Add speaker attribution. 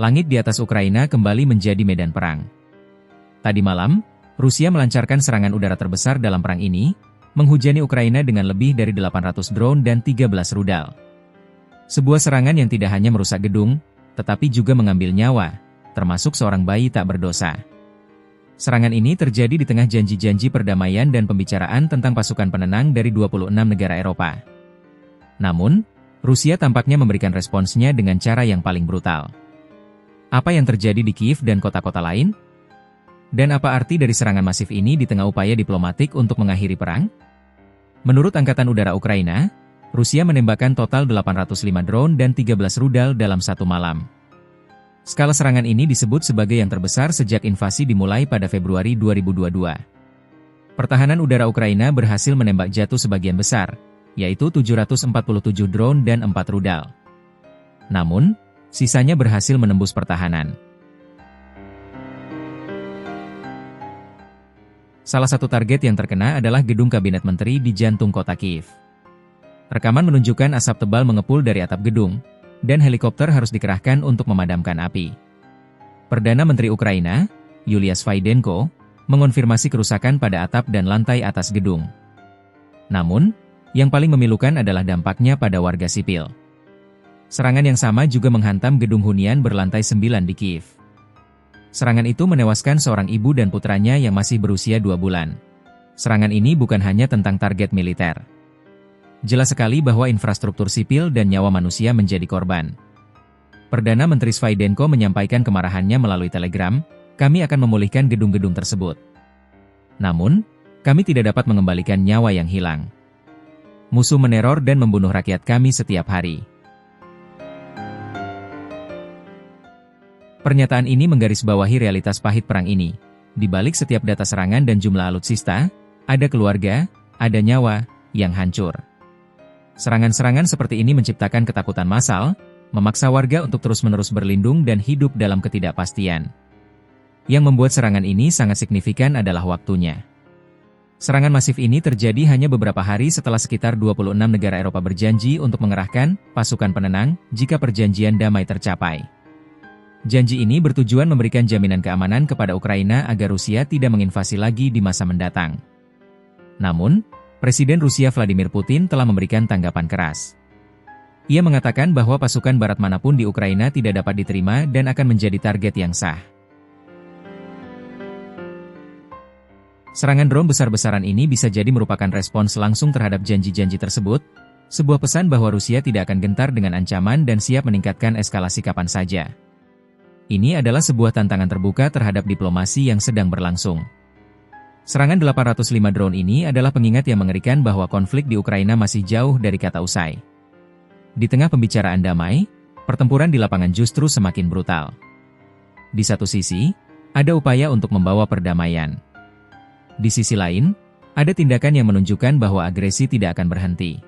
Speaker 1: Langit di atas Ukraina kembali menjadi medan perang. Tadi malam, Rusia melancarkan serangan udara terbesar dalam perang ini, menghujani Ukraina dengan lebih dari 800 drone dan 13 rudal. Sebuah serangan yang tidak hanya merusak gedung, tetapi juga mengambil nyawa, termasuk seorang bayi tak berdosa. Serangan ini terjadi di tengah janji-janji perdamaian dan pembicaraan tentang pasukan penenang dari 26 negara Eropa. Namun, Rusia tampaknya memberikan responsnya dengan cara yang paling brutal. Apa yang terjadi di Kiev dan kota-kota lain? Dan apa arti dari serangan masif ini di tengah upaya diplomatik untuk mengakhiri perang? Menurut Angkatan Udara Ukraina, Rusia menembakkan total 805 drone dan 13 rudal dalam satu malam. Skala serangan ini disebut sebagai yang terbesar sejak invasi dimulai pada Februari 2022. Pertahanan udara Ukraina berhasil menembak jatuh sebagian besar, yaitu 747 drone dan 4 rudal. Namun, sisanya berhasil menembus pertahanan. Salah satu target yang terkena adalah gedung kabinet menteri di jantung kota Kiev. Rekaman menunjukkan asap tebal mengepul dari atap gedung, dan helikopter harus dikerahkan untuk memadamkan api. Perdana Menteri Ukraina, Yulia Svaidenko, mengonfirmasi kerusakan pada atap dan lantai atas gedung. Namun, yang paling memilukan adalah dampaknya pada warga sipil. Serangan yang sama juga menghantam gedung hunian berlantai 9 di Kiev. Serangan itu menewaskan seorang ibu dan putranya yang masih berusia 2 bulan. Serangan ini bukan hanya tentang target militer. Jelas sekali bahwa infrastruktur sipil dan nyawa manusia menjadi korban. Perdana Menteri Svaidenko menyampaikan kemarahannya melalui telegram, "Kami akan memulihkan gedung-gedung tersebut. Namun, kami tidak dapat mengembalikan nyawa yang hilang. Musuh meneror dan membunuh rakyat kami setiap hari." Pernyataan ini menggarisbawahi realitas pahit perang ini. Di balik setiap data serangan dan jumlah alutsista, ada keluarga, ada nyawa, yang hancur. Serangan-serangan seperti ini menciptakan ketakutan massal, memaksa warga untuk terus-menerus berlindung dan hidup dalam ketidakpastian. Yang membuat serangan ini sangat signifikan adalah waktunya. Serangan masif ini terjadi hanya beberapa hari setelah sekitar 26 negara Eropa berjanji untuk mengerahkan pasukan penenang jika perjanjian damai tercapai. Janji ini bertujuan memberikan jaminan keamanan kepada Ukraina agar Rusia tidak menginvasi lagi di masa mendatang. Namun, Presiden Rusia Vladimir Putin telah memberikan tanggapan keras. Ia mengatakan bahwa pasukan barat manapun di Ukraina tidak dapat diterima dan akan menjadi target yang sah. Serangan drone besar-besaran ini bisa jadi merupakan respons langsung terhadap janji-janji tersebut, sebuah pesan bahwa Rusia tidak akan gentar dengan ancaman dan siap meningkatkan eskalasi kapan saja. Ini adalah sebuah tantangan terbuka terhadap diplomasi yang sedang berlangsung. Serangan 805 drone ini adalah pengingat yang mengerikan bahwa konflik di Ukraina masih jauh dari kata usai. Di tengah pembicaraan damai, pertempuran di lapangan justru semakin brutal. Di satu sisi, ada upaya untuk membawa perdamaian. Di sisi lain, ada tindakan yang menunjukkan bahwa agresi tidak akan berhenti.